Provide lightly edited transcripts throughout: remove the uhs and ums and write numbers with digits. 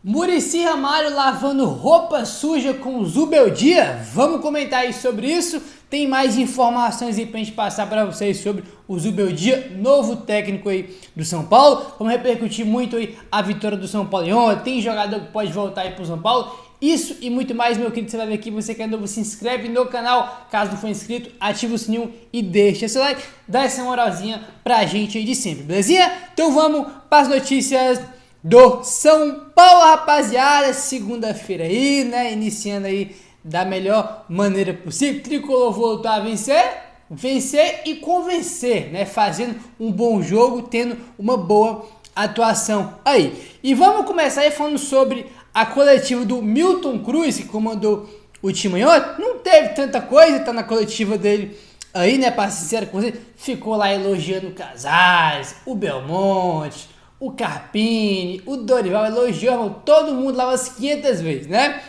Muricy Ramalho lavando roupa suja com o Zubeldia? Vamos comentar aí sobre isso. Tem mais informações aí pra gente passar para vocês sobre o Zubeldia, novo técnico aí do São Paulo. Vamos repercutir muito aí a vitória do São Paulo ontem. Tem jogador que pode voltar aí pro São Paulo. Isso e muito mais, meu querido, você vai ver aqui. Você que é novo, se inscreve no canal. Caso não for inscrito, ativa o sininho e deixa seu like. Dá essa moralzinha pra gente aí de sempre, belezinha? Então vamos para as notícias do São Paulo, rapaziada. Segunda-feira aí, né? Iniciando aí da melhor maneira possível. Tricolor voltou a vencer e convencer, né? Fazendo um bom jogo, tendo uma boa atuação aí. E vamos começar aí falando sobre a coletiva do Milton Cruz, que comandou o time ontem. Não teve tanta coisa, tá na coletiva dele aí, né? Pra ser sincero com você, ficou lá elogiando o Casares, o Belmonte, o Carpini, o Dorival, elogiaram todo mundo lá umas 500 vezes, né?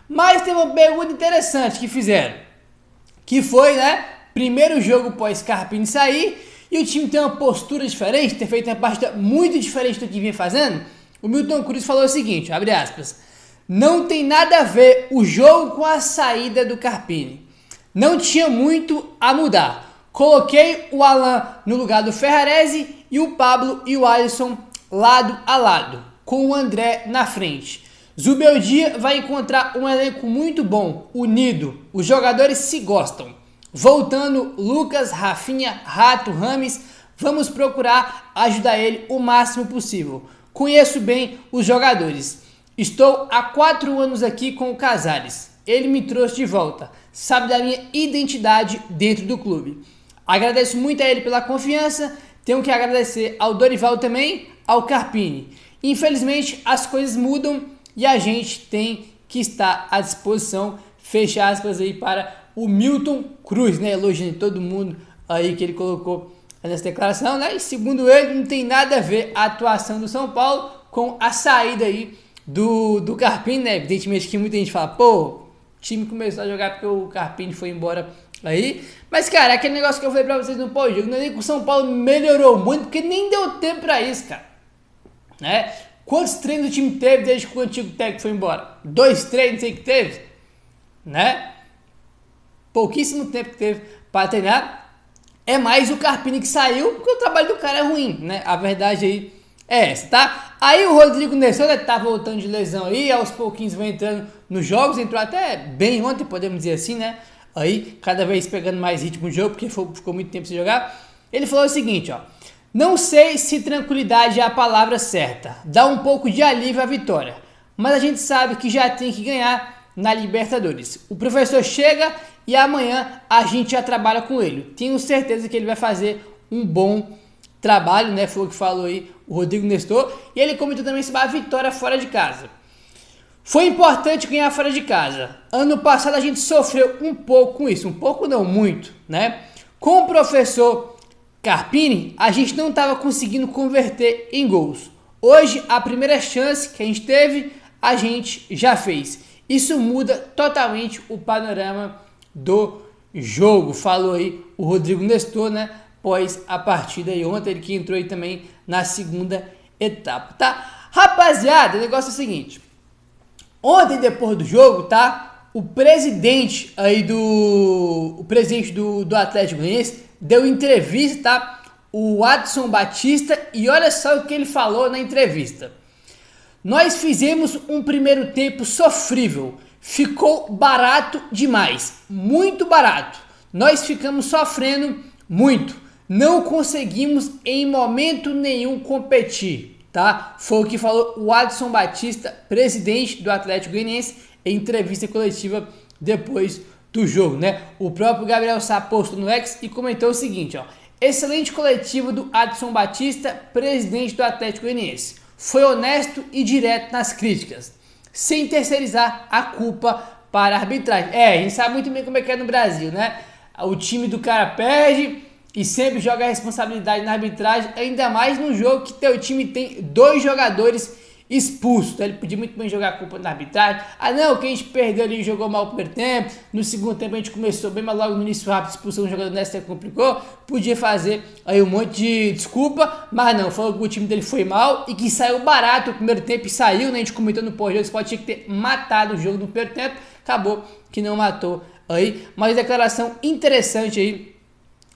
Mas tem uma pergunta interessante que fizeram, que foi, né, primeiro jogo pós Carpini sair, e o time tem uma postura diferente, ter feito uma partida muito diferente do que vinha fazendo. O Milton Cruz falou o seguinte, abre aspas: não tem nada a ver o jogo com a saída do Carpini. Não tinha muito a mudar. Coloquei o Alan no lugar do Ferrarese e o Pablo e o Alisson lado a lado, com o André na frente. Zubeldia vai encontrar um elenco muito bom, unido, os jogadores se gostam. Voltando Lucas, Rafinha, Rato, Rames, vamos procurar ajudar ele o máximo possível. Conheço bem os jogadores. Estou há 4 anos aqui com o Casares. Ele me trouxe de volta, sabe da minha identidade dentro do clube. Agradeço muito a ele pela confiança, tenho que agradecer ao Dorival também, ao Carpini. Infelizmente as coisas mudam e a gente tem que estar à disposição. Fecha aspas aí para o Milton Cruz, né? Elogiando todo mundo aí que ele colocou nessa declaração, né? E segundo ele, não tem nada a ver a atuação do São Paulo com a saída aí do Carpini, né? Evidentemente que muita gente fala, pô, o time começou a jogar porque o Carpini foi embora aí. Mas, cara, aquele negócio que eu falei pra vocês no pós-jogo, não é nem que o São Paulo melhorou muito, porque nem deu tempo pra isso, cara. Né? Quantos treinos o time teve desde que o antigo técnico foi embora? 2 treinos aí que teve, né? Pouquíssimo tempo que teve para treinar. É mais o Carpini que saiu, porque o trabalho do cara é ruim, né? A verdade aí é essa, tá? Aí o Rodrigo Nestor, né, tá voltando de lesão aí, aos pouquinhos vai entrando nos jogos, entrou até bem ontem, podemos dizer assim, né? Aí, cada vez pegando mais ritmo de jogo, porque ficou muito tempo sem jogar. Ele falou o seguinte, ó: não sei se tranquilidade é a palavra certa, dá um pouco de alívio à vitória, mas a gente sabe que já tem que ganhar na Libertadores. O professor chega e amanhã a gente já trabalha com ele. Tenho certeza que ele vai fazer um bom trabalho, né? Foi o que falou aí o Rodrigo Nestor. E ele comentou também sobre a vitória fora de casa. Foi importante ganhar fora de casa. Ano passado a gente sofreu um pouco com isso. Um pouco não, muito, né? Com o professor Carpini, a gente não estava conseguindo converter em gols. Hoje, a primeira chance que a gente teve, a gente já fez. Isso muda totalmente o panorama do jogo. Falou aí o Rodrigo Nestor, né? Após a partida aí ontem, ele que entrou aí também na segunda etapa, tá? Rapaziada, o negócio é o seguinte. Ontem, depois do jogo, tá? O presidente aí do Atlético Goianiense deu entrevista, tá? O Adson Batista, e olha só o que ele falou na entrevista. Nós fizemos um primeiro tempo sofrível. Ficou barato demais. Muito barato. Nós ficamos sofrendo muito. Não conseguimos em momento nenhum competir, tá? Foi o que falou o Adson Batista, presidente do Atlético Goianiense, em entrevista coletiva depois do jogo, né? O próprio Gabriel Sá postou no X e comentou o seguinte, ó: excelente coletiva do Adson Batista, presidente do Atlético Goianiense. Foi honesto e direto nas críticas, sem terceirizar a culpa para a arbitragem. A gente sabe muito bem como é que é no Brasil, né? O time do cara perde e sempre joga a responsabilidade na arbitragem, ainda mais num jogo que teu time tem 2 jogadores expulso, tá? Ele podia muito bem jogar a culpa na arbitragem. Ah não, que a gente perdeu ali e jogou mal o primeiro tempo, no segundo tempo a gente começou bem, mas logo no início rápido, expulsão do jogador nessa complicou, podia fazer aí um monte de desculpa, mas não, falou que o time dele foi mal e que saiu barato o primeiro tempo e saiu, né? A gente comentou no pós-jogo, você pode tinha que ter matado o jogo no primeiro tempo, acabou que não matou aí, mas declaração interessante aí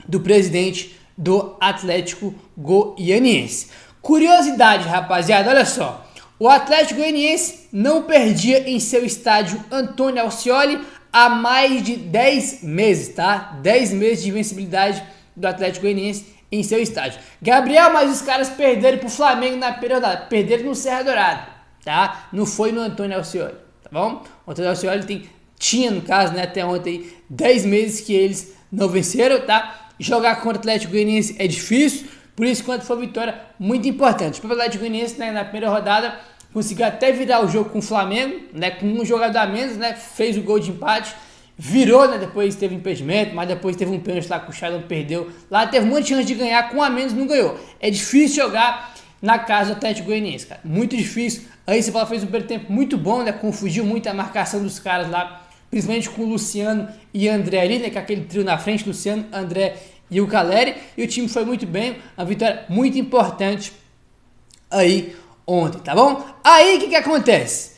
do presidente do Atlético Goianiense. Curiosidade, rapaziada, olha só. O Atlético Goianiense não perdia em seu estádio Antônio Alcioli há mais de 10 meses, tá? 10 meses de invencibilidade do Atlético Goianiense em seu estádio. Gabriel, mas os caras perderam pro Flamengo na primeira rodada. Perderam no Serra Dourada, tá? Não foi no Antônio Alcioli, tá bom? O Antônio Alcioli tinha, no caso, né, até ontem, 10 meses que eles não venceram, tá? Jogar contra o Atlético Goianiense é difícil, por isso, quando for vitória, muito importante. O Atlético Goianiense, né, na primeira rodada, conseguiu até virar o jogo com o Flamengo, né, com um jogador a menos, né, fez o gol de empate, virou, né, depois teve impedimento, mas depois teve um pênalti lá que o Shailon perdeu. Lá teve um monte de chance de ganhar, com um a menos não ganhou. É difícil jogar na casa do Atlético Goianiense, cara, muito difícil. Aí você fez um primeiro tempo muito bom, né, confundiu muito a marcação dos caras lá, principalmente com o Luciano e André ali, né, com aquele trio na frente, Luciano, André e o Caleri, e o time foi muito bem, uma vitória muito importante aí ontem, tá bom? Aí o que acontece?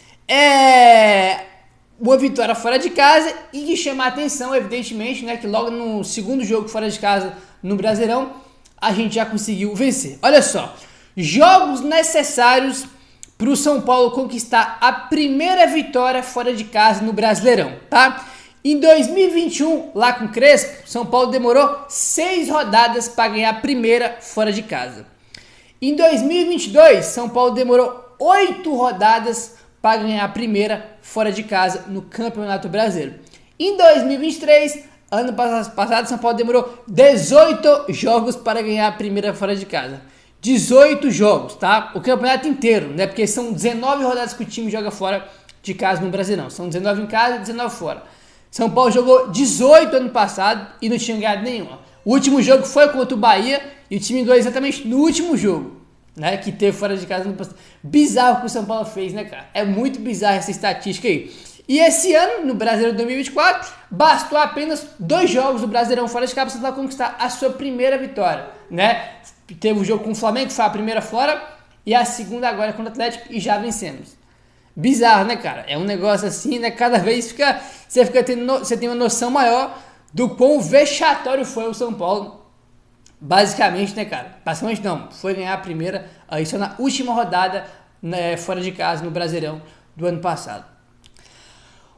Uma vitória fora de casa e que chama a atenção, evidentemente, né, que logo no segundo jogo fora de casa no Brasileirão, a gente já conseguiu vencer. Olha só, jogos necessários para o São Paulo conquistar a primeira vitória fora de casa no Brasileirão, tá? Em 2021, lá com o Crespo, São Paulo demorou 6 rodadas para ganhar a primeira fora de casa. Em 2022, São Paulo demorou 8 rodadas para ganhar a primeira fora de casa no Campeonato Brasileiro. Em 2023, ano passado, São Paulo demorou 18 jogos para ganhar a primeira fora de casa. 18 jogos, tá? O campeonato inteiro, né? Porque são 19 rodadas que o time joga fora de casa no Brasileirão. São 19 em casa e 19 fora. São Paulo jogou 18 ano passado e não tinha ganhado nenhuma. O último jogo foi contra o Bahia e o time ganhou exatamente no último jogo, né, que teve fora de casa no passado. Bizarro o que o São Paulo fez, né, cara? É muito bizarro essa estatística aí. E esse ano, no Brasileiro 2024, bastou apenas 2 jogos do Brasileirão fora de casa para conquistar a sua primeira vitória, né? Teve o jogo com o Flamengo, que foi a primeira fora, e a segunda agora contra o Atlético, e já vencemos. Bizarro, né, cara? É um negócio assim, né? Cada vez você tem uma noção maior do quão vexatório foi o São Paulo. Basicamente, né, cara? Basicamente não, foi ganhar a primeira, aí só na última rodada, né, fora de casa, no Brasileirão do ano passado.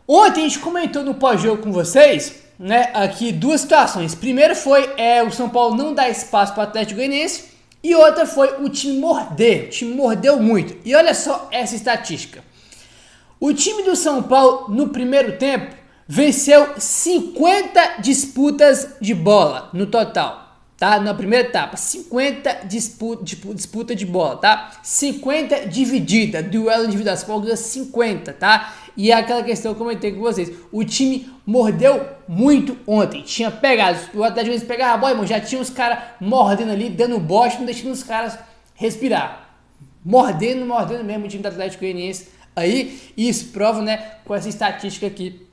Ontem a gente comentou no pós-jogo com vocês, né, aqui 2 situações. Primeiro foi o São Paulo não dar espaço para o Atlético Goianiense, e outra foi o time morder. O time mordeu muito. E olha só essa estatística. O time do São Paulo, no primeiro tempo, venceu 50 disputas de bola no total, tá? Na primeira etapa, 50 disputa de bola, tá? 50 dividida, duelo individual, São Paulo ganhou 50, tá? E é aquela questão que eu comentei com vocês, o time mordeu muito ontem, tinha pegado, o Atlético pegava a bola, irmão, já tinha os caras mordendo ali, dando bote, não deixando os caras respirar. Mordendo mesmo o time do Atlético Goianiense aí, e isso prova, né, com essa estatística aqui,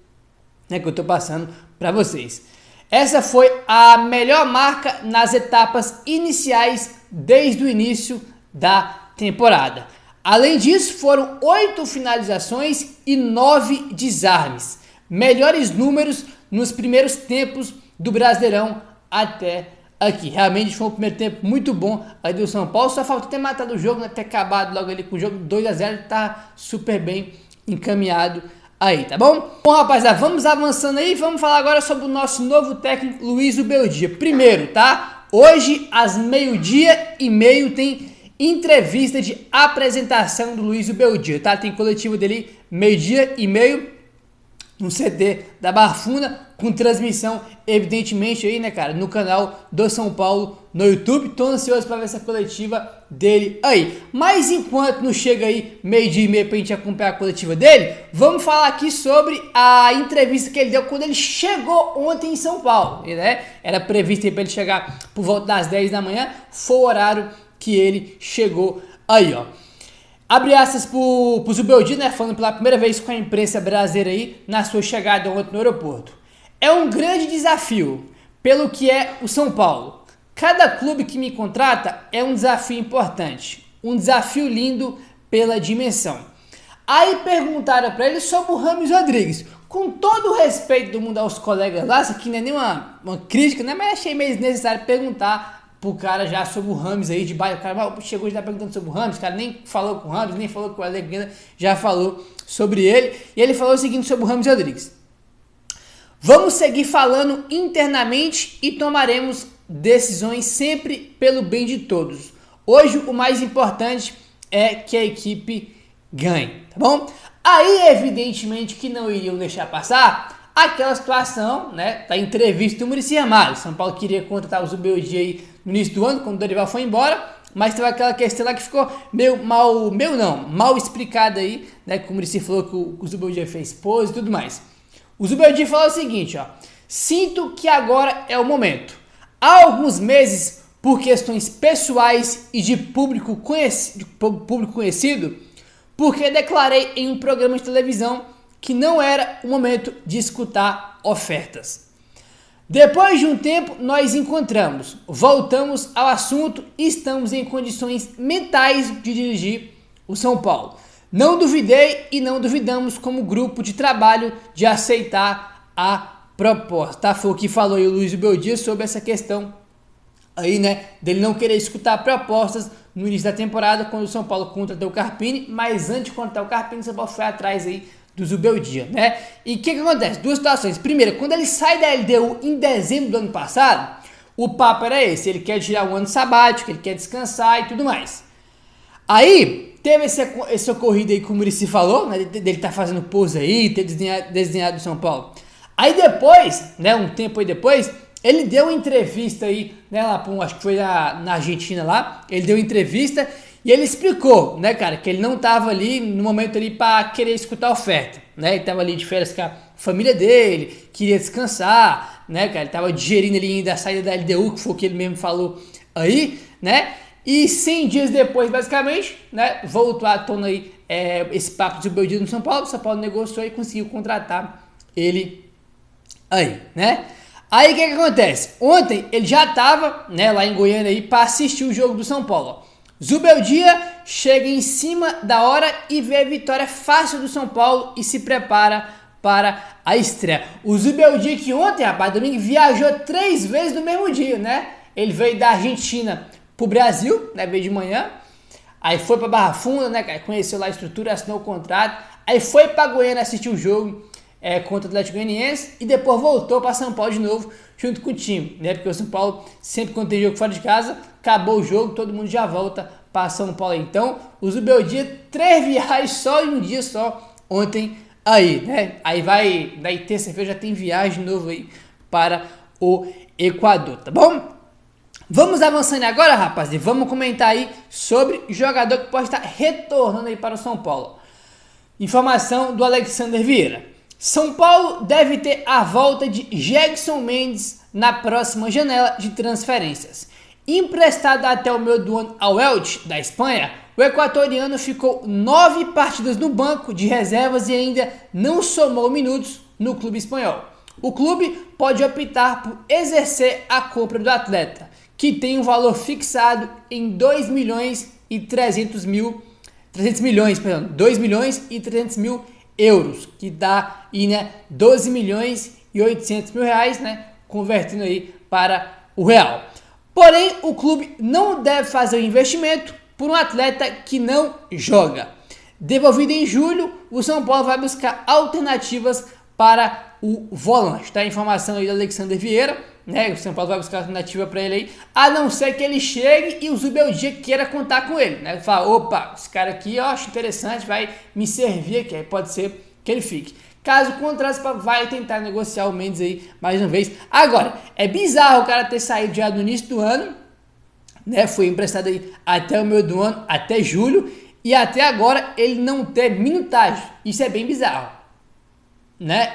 né, que eu tô passando para vocês. Essa foi a melhor marca nas etapas iniciais desde o início da temporada. Além disso, foram 8 finalizações e 9 desarmes. Melhores números nos primeiros tempos do Brasileirão até aqui. Realmente foi um primeiro tempo muito bom aí do São Paulo. Só falta ter matado o jogo, né, ter acabado logo ali com o jogo 2-0. Tá super bem encaminhado aí, tá bom? Bom, rapaziada, vamos avançando aí. Vamos falar agora sobre o nosso novo técnico, Luiz Zubeldia. Primeiro, tá? Hoje, às 12h30, tem entrevista de apresentação do Luiz Zubeldia, tá? Tem coletivo dele 12h30 no CT da Barra Funda, com transmissão, evidentemente, aí, né, cara, no canal do São Paulo no YouTube. Tô ansioso para ver essa coletiva dele aí. Mas enquanto não chega aí 12h30 pra gente acompanhar a coletiva dele, vamos falar aqui sobre a entrevista que ele deu quando ele chegou ontem em São Paulo, né? Era previsto para ele chegar por volta das 10 da manhã, foi o horário que ele chegou aí, ó. Abre aspas pro Zubeldia, né, falando pela primeira vez com a imprensa brasileira aí, na sua chegada ontem no aeroporto. É um grande desafio, pelo que é o São Paulo. Cada clube que me contrata é um desafio importante, um desafio lindo pela dimensão. Aí perguntaram para ele sobre o Rames Rodrigues. Com todo o respeito do mundo aos colegas lá, isso aqui não é nem uma crítica, né, mas achei meio desnecessário perguntar pro cara já sobre o Rames aí de baixo. O cara chegou já perguntando sobre o Rames, o cara nem falou com o Rames, nem falou com o Alegria, já falou sobre ele. E ele falou o seguinte sobre o Rames Rodrigues. Vamos seguir falando internamente e tomaremos decisões sempre pelo bem de todos. Hoje o mais importante é que a equipe ganhe, tá bom? Aí evidentemente que não iriam deixar passar aquela situação, né, da entrevista do Muricy Ramalho. São Paulo queria contratar o Zubeldia aí no início do ano, quando o Dorival foi embora, mas teve aquela questão lá que ficou mal explicada aí, né, que o Muricy falou que o Zubeldia fez pose e tudo mais. O Zubeldia falou o seguinte, ó: sinto que agora é o momento. Há alguns meses, por questões pessoais e de público conhecido, porque declarei em um programa de televisão que não era o momento de escutar ofertas. Depois de um tempo, nós encontramos, voltamos ao assunto e estamos em condições mentais de dirigir o São Paulo. Não duvidei e não duvidamos como grupo de trabalho de aceitar a proposta. Tá? Foi o que falou aí o Luiz Zubeldia sobre essa questão aí, né, dele não querer escutar propostas no início da temporada, quando o São Paulo contratou o Carpini, mas antes de contratar o Carpini, o São Paulo foi atrás aí do Zubeldia, né? E o que acontece? Duas situações. Primeiro, quando ele sai da LDU em dezembro do ano passado, o papo era esse, ele quer tirar um ano sabático, ele quer descansar e tudo mais. Aí, teve esse ocorrido aí que o Muricy falou, né, dele tá fazendo pose aí, ter desenhado do São Paulo. Aí depois, né, um tempo aí depois, ele deu uma entrevista aí, né, lá, acho que foi na Argentina lá, ele deu uma entrevista e ele explicou, né, cara, que ele não tava ali no momento ali para querer escutar a oferta, né, ele tava ali de férias com a família dele, queria descansar, né, cara, ele tava digerindo ali ainda a saída da LDU, que foi o que ele mesmo falou aí, né, e 100 dias depois, basicamente, né, voltou à tona aí esse papo de Zubeldia no São Paulo, o São Paulo negociou e conseguiu contratar ele aí, né. Aí o que acontece? Ontem ele já estava, né, lá em Goiânia aí para assistir o jogo do São Paulo. Zubeldia chega em cima da hora e vê a vitória fácil do São Paulo e se prepara para a estreia. O Zubeldia que ontem, rapaz, domingo, viajou 3 vezes no mesmo dia, né? Ele veio da Argentina pro Brasil, né, veio de manhã, aí foi para Barra Funda, né, conheceu lá a estrutura, assinou o contrato, aí foi para Goiânia assistir o jogo contra o Atlético Goianiense e depois voltou para São Paulo de novo junto com o time, né? Porque o São Paulo sempre quando tem jogo fora de casa, acabou o jogo, todo mundo já volta para São Paulo. Então, o Zubeldia 3 viagens só em um dia só ontem aí, né? Aí daí terça-feira já tem viagem de novo aí para o Equador, tá bom? Vamos avançando agora, rapaz, e vamos comentar aí sobre jogador que pode estar retornando aí para o São Paulo. Informação do Alexander Vieira. São Paulo deve ter a volta de Gedson Mendes na próxima janela de transferências. Emprestado até o meio do ano ao Elche, da Espanha, o equatoriano ficou 9 partidas no banco de reservas e ainda não somou minutos no clube espanhol. O clube pode optar por exercer a compra do atleta, que tem um valor fixado em 2 milhões e 300 mil euros, que dá aí, né, 12 milhões e 800 mil reais, né, convertendo aí para o real. Porém, o clube não deve fazer o investimento por um atleta que não joga. Devolvido em julho, o São Paulo vai buscar alternativas para o volante. Tá a informação aí do Alexander Vieira, né? O São Paulo vai buscar alternativa para ele aí, a não ser que ele chegue e o Zubeldia queira contar com ele, né? Fala, opa, esse cara aqui eu acho interessante, vai me servir aqui, aí pode ser que ele fique. Caso contrário, vai tentar negociar o Mendes aí mais uma vez. Agora, é bizarro o cara ter saído já no início do ano, né? Foi emprestado aí até o meio do ano, até julho, e até agora ele não ter minutagem. Isso é bem bizarro, né?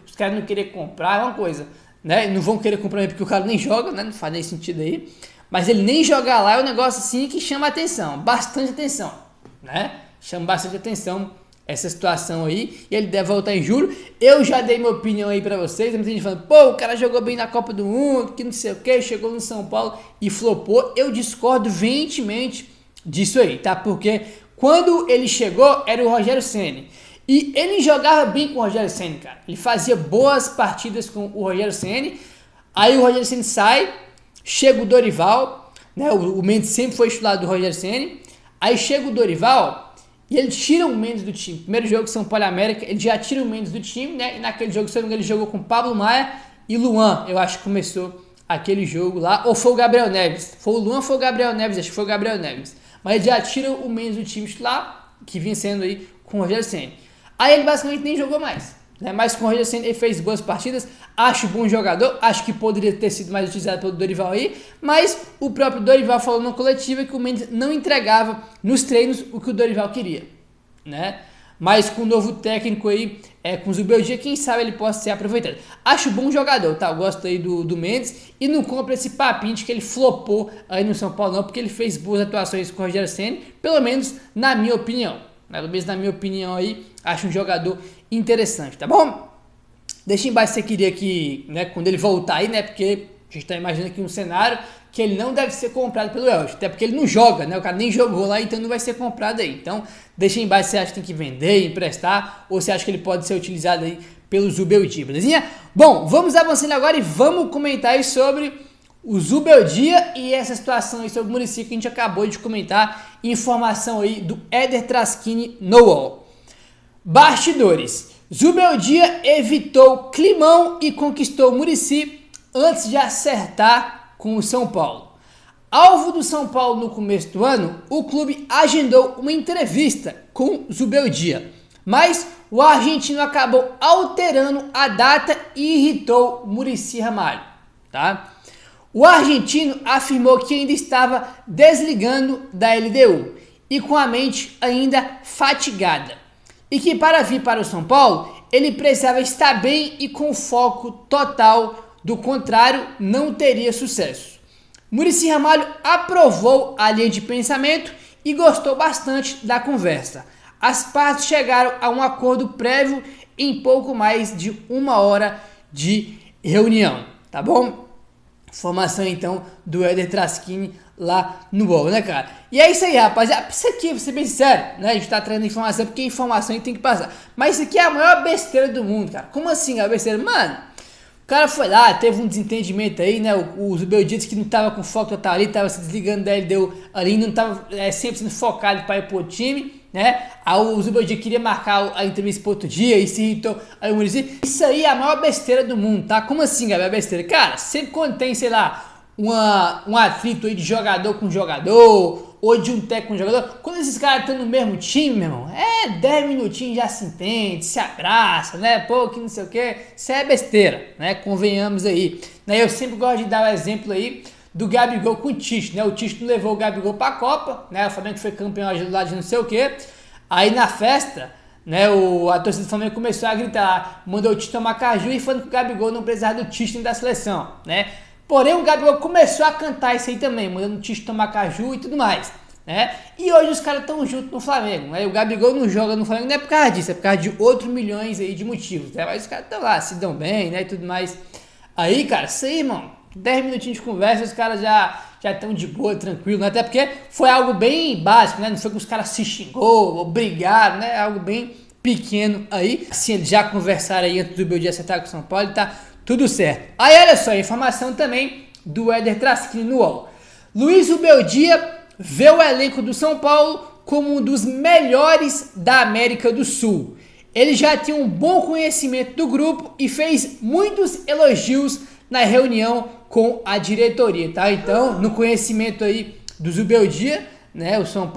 Os caras não querem comprar é uma coisa, né? Não vão querer comprar porque o cara nem joga, né? Não faz nem sentido aí. Mas ele nem jogar lá é um negócio assim que chama atenção, bastante atenção, né? chama bastante atenção essa situação aí, e ele deve voltar em julho. Eu já dei minha opinião aí pra vocês, tem muita gente falando, pô, o cara jogou bem na Copa do Mundo, que não sei o que, chegou no São Paulo e flopou. Eu discordo veementemente disso aí, tá? Porque quando ele chegou, era o Rogério Ceni, e ele jogava bem com o Rogério Ceni, cara. Ele fazia boas partidas com o Rogério Ceni, aí o Rogério Ceni sai, chega o Dorival, né? O Mendes sempre foi titular do Rogério Ceni, aí chega o Dorival, e ele tira o Mendes do time. Primeiro jogo, São Paulo e América, ele já tira o Mendes do time, né? E naquele jogo, se não me engano, ele jogou com Pablo Maia e Luan. Eu acho que começou aquele jogo lá. Ou foi o Gabriel Neves. Foi o Luan ou foi o Gabriel Neves? Acho que foi o Gabriel Neves. Mas ele já tira o Mendes do time titular, que vinha sendo aí com o Rogério Ceni. Aí ele basicamente nem jogou mais, né? Mas com o Rogério Ceni ele fez boas partidas. Acho bom jogador. Acho que poderia ter sido mais utilizado pelo Dorival aí. Mas o próprio Dorival falou na coletiva que o Mendes não entregava nos treinos o que o Dorival queria, né? Mas com o novo técnico aí, com o Zubeldia, quem sabe ele possa ser aproveitado. Acho bom jogador, tá? Eu gosto aí do Mendes. E não compra esse papinho de que ele flopou aí no São Paulo não, porque ele fez boas atuações com o Rogério Ceni, pelo menos na minha opinião. Pelo menos na minha opinião aí, acho um jogador interessante, tá bom? Deixa embaixo se você queria que, né, quando ele voltar aí, né, porque a gente tá imaginando aqui um cenário que ele não deve ser comprado pelo Elche, até porque ele não joga, né, o cara nem jogou lá, então não vai ser comprado aí. Então, deixa embaixo se você acha que tem que vender, emprestar, ou se acha que ele pode ser utilizado aí pelo Zubeldia, belezinha? Bom, vamos avançando agora e vamos comentar aí sobre o Zubeldia e essa situação aí sobre o Muricy que a gente acabou de comentar. Informação aí do Éder Traschini no UOL. Bastidores. Zubeldia evitou climão e conquistou o Muricy antes de acertar com o São Paulo. Alvo do São Paulo no começo do ano, o clube agendou uma entrevista com Zubeldia, mas o argentino acabou alterando a data e irritou Muricy Ramalho, tá? O argentino afirmou que ainda estava desligando da LDU e com a mente ainda fatigada, e que para vir para o São Paulo ele precisava estar bem e com foco total, do contrário não teria sucesso. Muricy Ramalho aprovou a linha de pensamento e gostou bastante da conversa. As partes chegaram a um acordo prévio em pouco mais de 1 hora de reunião, tá bom? Informação então do Éder Traschini lá no UOL, né, cara? E é isso aí, rapaziada. Isso aqui, vou ser bem sincero, né? A gente tá trazendo informação porque informação a gente tem que passar. Mas isso aqui é a maior besteira do mundo, cara. Como assim a besteira? Mano, o cara foi lá, teve um desentendimento aí, né? O Zubeldia disse que não tava com foco total ali, tava se desligando da LDU ali, não tava sempre sendo focado para ir pro time, né? Aí o Zubeldia queria marcar a entrevista pro outro dia e se irritou. Aí o Muricy, isso aí é a maior besteira do mundo, tá? Como assim, galera? Besteira? Cara, sempre quando tem, sei lá, um atrito aí de jogador com jogador, ou de um técnico com jogador, quando esses caras estão no mesmo time, meu irmão, 10 minutinhos já se entende, se abraça, né? Pô, que não sei o que, isso é besteira, né? Convenhamos aí. Eu sempre gosto de dar o exemplo aí do Gabigol com o Tite, né? O Tite não levou o Gabigol pra Copa, né? O Flamengo foi campeão lá de não sei o que. Aí na festa, né? A torcida do Flamengo começou a gritar, mandou o Tite tomar caju e falando que o Gabigol não precisava do Tite nem da seleção, né? Porém o Gabigol começou a cantar isso aí também, mandando o Tite tomar caju e tudo mais, né? E hoje os caras estão juntos no Flamengo, né? O Gabigol não joga no Flamengo não é por causa disso, é por causa de outros milhões aí de motivos, né? Mas os caras estão lá, se dão bem, né? E tudo mais. Aí, cara, isso aí, irmão, 10 minutinhos de conversa, os caras já estão de boa, tranquilo, né? Até porque foi algo bem básico, né? Não foi que os caras se xingou ou brigaram, né? Algo bem pequeno aí. Assim, eles já conversaram aí antes do Zubeldia acertar com o São Paulo e tá tudo certo. Aí, olha só, informação também do Éder Traschini no UOL. Luiz Zubeldia vê o elenco do São Paulo como um dos melhores da América do Sul. Ele já tinha um bom conhecimento do grupo e fez muitos elogios na reunião com a diretoria, tá? Então, no conhecimento aí do Zubeldia, né,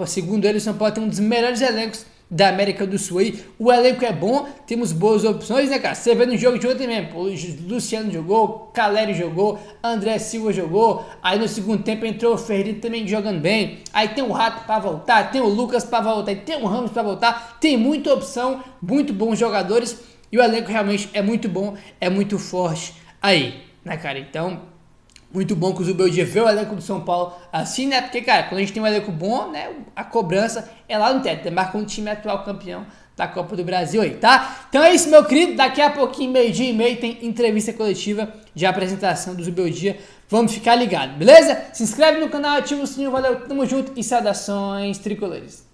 segundo ele, o São Paulo tem um dos melhores elencos da América do Sul aí. O elenco é bom, temos boas opções, né, cara? Você vê no jogo de ontem mesmo, o Luciano jogou, Caleri jogou, André Silva jogou, aí no segundo tempo entrou o Ferreira também jogando bem, aí tem o Rato pra voltar, tem o Lucas pra voltar, tem o Ramos pra voltar, tem muita opção, muito bons jogadores, e o elenco realmente é muito bom, é muito forte aí, né, cara? Então, Muito bom que o Zubeldia vê o elenco do São Paulo assim, né? Porque, cara, quando a gente tem um elenco bom, né? A cobrança é lá no teto. Marca um time atual campeão da Copa do Brasil aí, tá? Então é isso, meu querido. Daqui a pouquinho, 12h30, tem entrevista coletiva de apresentação do Zubeldia. Vamos ficar ligados, beleza? Se inscreve no canal, ativa o sininho. Valeu, tamo junto e saudações tricolores.